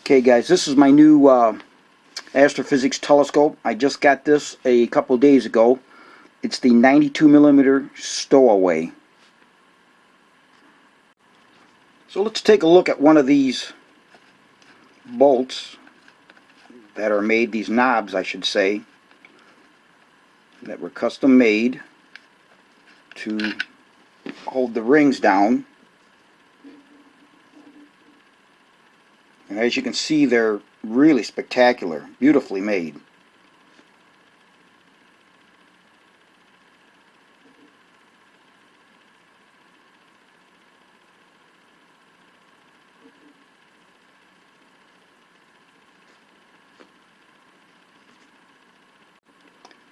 Okay guys, this is my new Astro Physics telescope. I just got this a couple days ago. It's the 92mm Stowaway. So let's take a look at one of these bolts that are made, these knobs I should say, that were custom made to hold the rings down. And as you can see, they're really spectacular, beautifully made.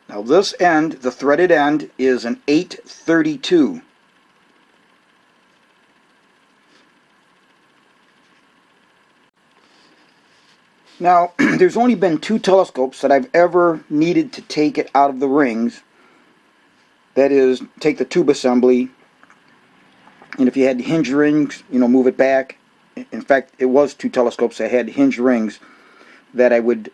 Now this end, the threaded end, is an 832. Now, there's only been two telescopes that I've ever needed to take it out of the rings. That is, take the tube assembly, and if you had hinge rings, move it back. In fact, it was two telescopes that had hinge rings that I would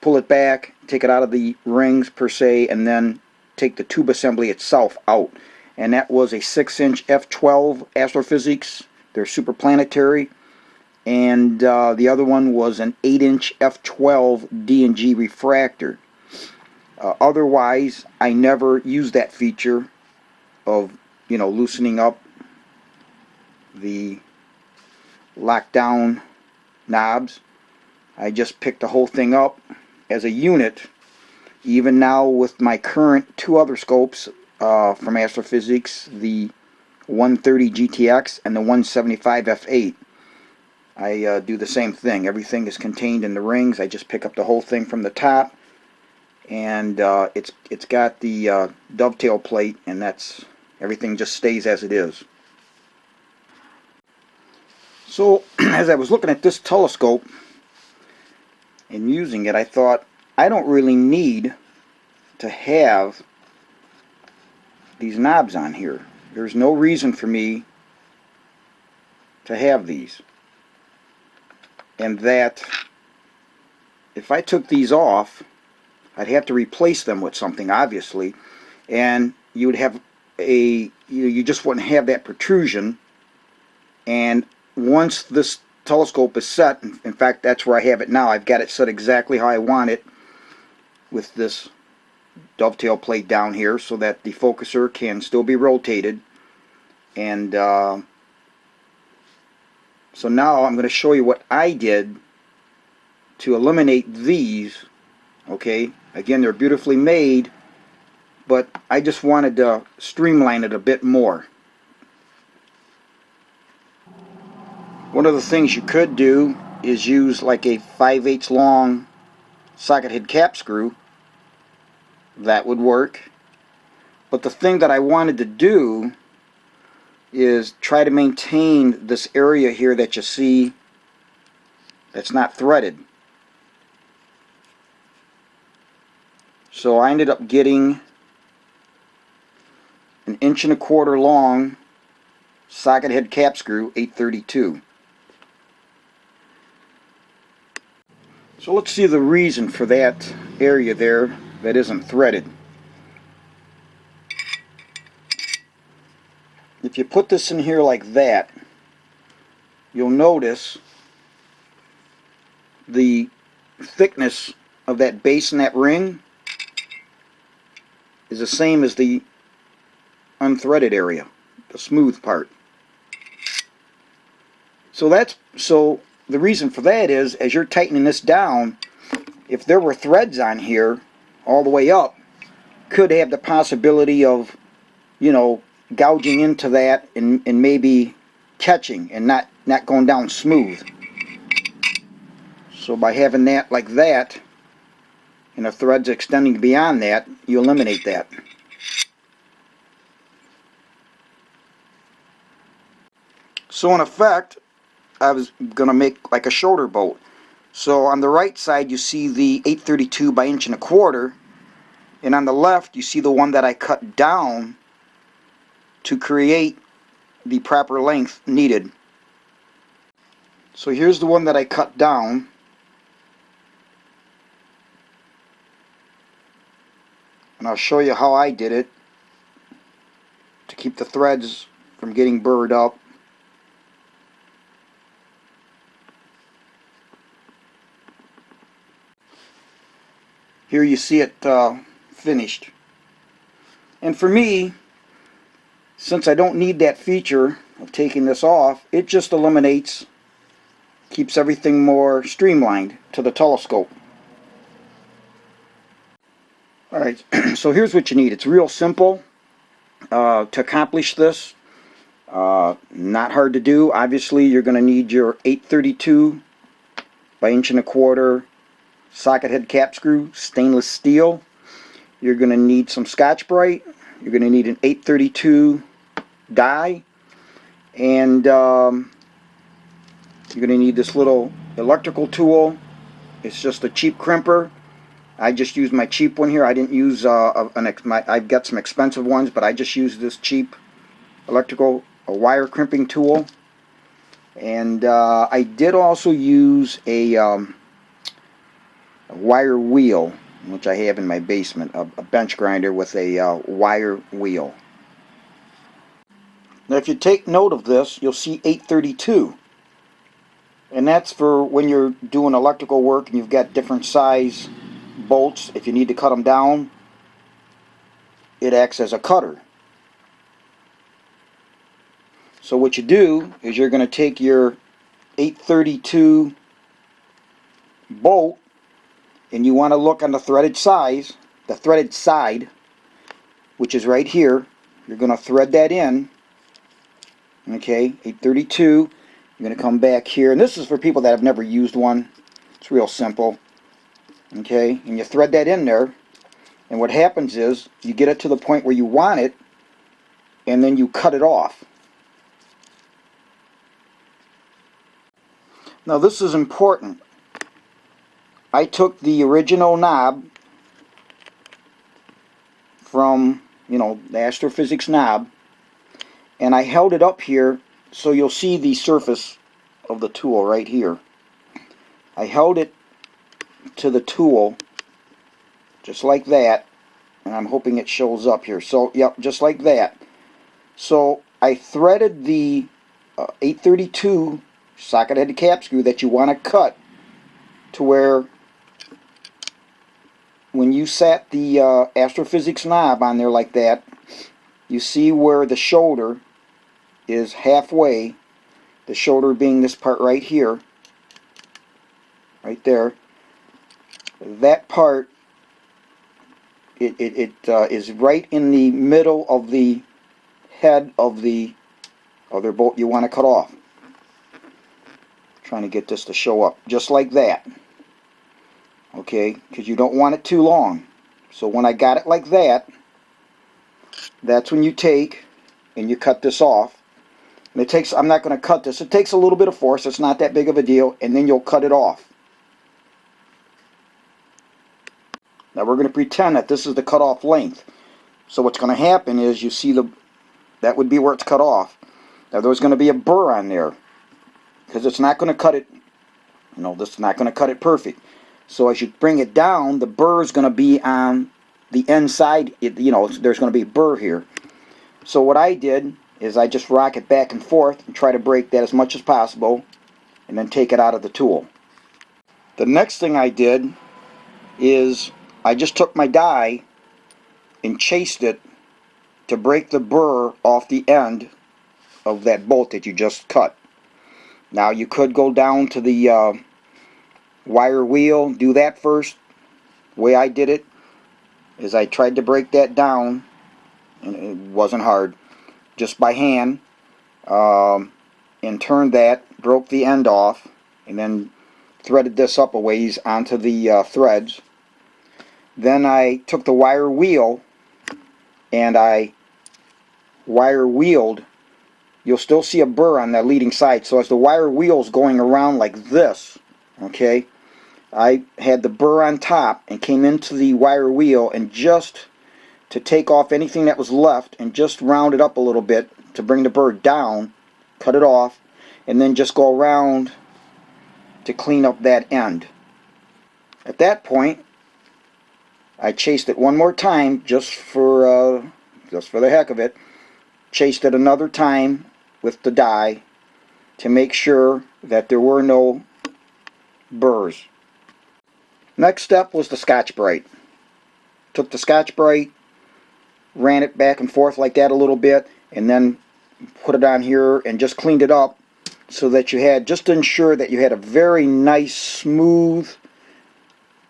pull it back, take it out of the rings per se, and then take the tube assembly itself out. And that was a 6-inch f12 Astro Physics. They're super planetary. And the other one was an 8-inch f12 D&G refractor. Otherwise, I never used that feature of, loosening up the lockdown knobs. I just picked the whole thing up as a unit. Even now with my current two other scopes from Astro Physics, the 130 GTX and the 175 f8. I do the same thing. Everything is contained in the rings. I just pick up the whole thing from the top, and it's got the dovetail plate, and everything just stays as it is. So as I was looking at this telescope and using it, I thought, I don't really need to have these knobs on here. There's no reason for me to have these. And that if I took these off, I'd have to replace them with something, obviously, and you would have you just wouldn't have that protrusion. And once this telescope is set, in fact that's where I have it now, I've got it set exactly how I want it, with this dovetail plate down here so that the focuser can still be rotated. And so now I'm going to show you what I did to eliminate these. Okay, again, they're beautifully made, but I just wanted to streamline it a bit more. One of the things you could do is use like a 5/8 long socket head cap screw. That would work. But the thing that I wanted to do is try to maintain this area here that you see that's not threaded. So I ended up getting an 1.25 inch long socket head cap screw, 832. So let's see the reason for that area there that isn't threaded. If you put this in here like that, you'll notice the thickness of that base in that ring is the same as the unthreaded area, the smooth part. So the reason for that is, as you're tightening this down, if there were threads on here all the way up, could have the possibility of, gouging into that and maybe catching and not going down smooth. So by having that like that, and the threads extending beyond that, you eliminate that. So in effect, I was going to make like a shoulder bolt. So on the right side you see the 832 by 1.25 inch, and on the left you see the one that I cut down to create the proper length needed. So here's the one that I cut down, and I'll show you how I did it to keep the threads from getting burred up. Here you see it finished. And for me, since I don't need that feature of taking this off, it just eliminates, keeps everything more streamlined to the telescope. Alright, so here's what you need. It's real simple to accomplish this. Not hard to do. Obviously, you're going to need your 832 by 1.25" socket head cap screw, stainless steel. You're going to need some Scotch-Brite. You're going to need an 832 die, and you're going to need this little electrical tool. It's just a cheap crimper. I just used my cheap one here. I didn't use I've got some expensive ones, but I just used this cheap electrical wire crimping tool. And I did also use a wire wheel, which I have in my basement, a bench grinder with a wire wheel. Now if you take note of this, you'll see 832. And that's for when you're doing electrical work and you've got different size bolts. If you need to cut them down, it acts as a cutter. So what you do is you're going to take your 832 bolt, and you want to look on the threaded side, which is right here. You're going to thread that in. Okay, 832. You're going to come back here, and this is for people that have never used one. It's real simple. Okay, and you thread that in there, and what happens is you get it to the point where you want it, and then you cut it off. Now this is important. I took the original knob from, the Astro Physics knob, and I held it up here so you'll see the surface of the tool right here. I held it to the tool just like that, and I'm hoping it shows up here. So, yep, just like that. So I threaded the 832 socket head cap screw that you want to cut to where when you sat the Astro Physics knob on there like that, you see where the shoulder is halfway, the shoulder being this part right here, right there. That part, it is right in the middle of the head of the other bolt you want to cut off. Trying to get this to show up just like that. Okay, because you don't want it too long. So when I got it like that, that's when you take and you cut this off. And it takes, I'm not going to cut this, it takes a little bit of force, it's not that big of a deal, and then you'll cut it off. Now we're going to pretend that this is the cut off length. So what's going to happen is you see that would be where it's cut off. Now there's going to be a burr on there because it's not going to cut it, this is not going to cut it perfect. So as you bring it down, the burr is going to be on the inside. There's going to be a burr here. So what I did is I just rock it back and forth and try to break that as much as possible and then take it out of the tool. The next thing I did is I just took my die and chased it to break the burr off the end of that bolt that you just cut. Now you could go down to the wire wheel, do that first. The way I did it is I tried to break that down, and it wasn't hard, just by hand, and turned that, broke the end off, and then threaded this up a ways onto the threads. Then I took the wire wheel and I wire wheeled. You'll still see a burr on that leading side. So as the wire wheel's going around like this, okay, I had the burr on top and came into the wire wheel and just to take off anything that was left and just round it up a little bit to bring the burr down, cut it off, and then just go around to clean up that end. At that point, I chased it one more time just for the heck of it. Chased it another time with the dye to make sure that there were no burrs. Next step was the Scotch-Brite. Took the Scotch-Brite, ran it back and forth like that a little bit, and then put it on here and just cleaned it up so that you had, just to ensure that you had a very nice, smooth,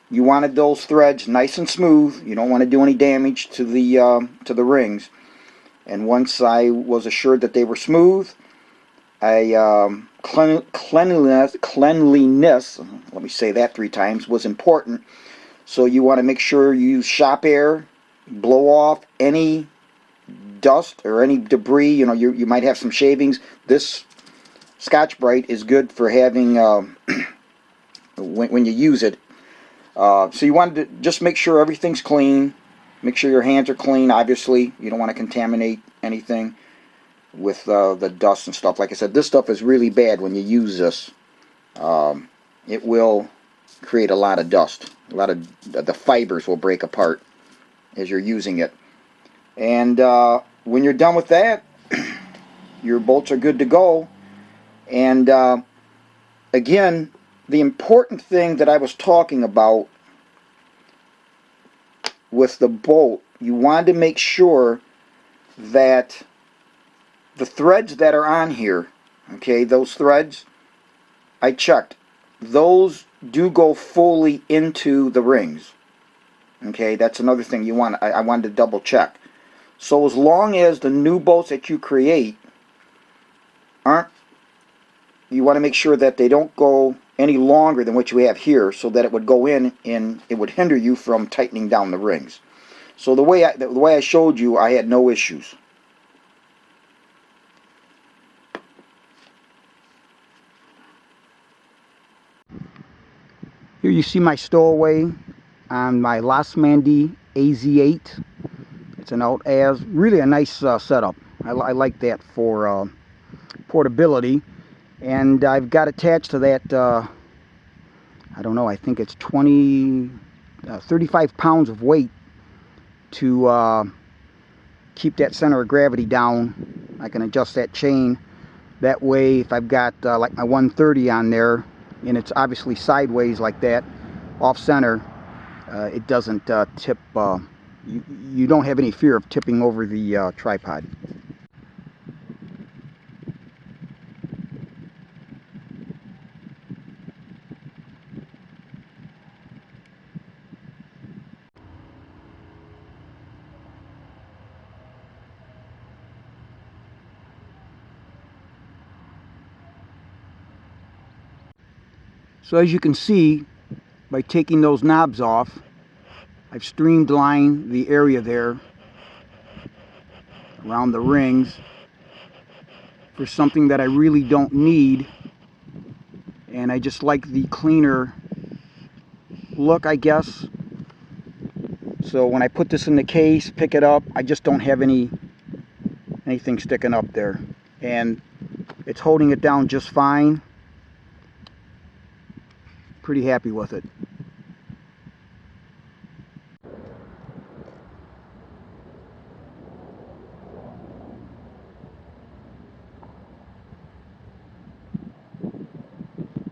you wanted those threads nice and smooth. You don't want to do any damage to the rings. And once I was assured that they were smooth, cleanliness, let me say that 3 times, was important. So you want to make sure you use shop air, blow off any dust or any debris. You know, you might have some shavings. This Scotch-Brite is good for having when you use it. So you want to just make sure everything's clean. Make sure your hands are clean. Obviously, you don't want to contaminate anything with the dust and stuff. Like I said, this stuff is really bad when you use this. It will create a lot of dust. A lot of the fibers will break apart as you're using it. And when you're done with that, your bolts are good to go. And again, the important thing that I was talking about with the bolt, you wanted to make sure that the threads that are on here, okay, those threads, I checked. Those do go fully into the rings. Okay, that's another thing you want. I wanted to double check. So as long as the new bolts that you create aren't, you want to make sure that they don't go any longer than what you have here, so that it would go in and it would hinder you from tightening down the rings. So the way I showed you, I had no issues. Here you see my Stowaway on my Las Mandy AZ8. It's an out-as, really a nice setup. I like that for portability. And I've got attached to that, I don't know, I think it's 35 pounds of weight to keep that center of gravity down. I can adjust that chain. That way, if I've got like my 130 on there, and it's obviously sideways like that, off center, it doesn't tip. You don't have any fear of tipping over the tripod. So as you can see, by taking those knobs off, I've streamlined the area there around the rings for something that I really don't need, and I just like the cleaner look, I guess. So when I put this in the case, pick it up, I just don't have anything sticking up there, and it's holding it down just fine. Pretty happy with it.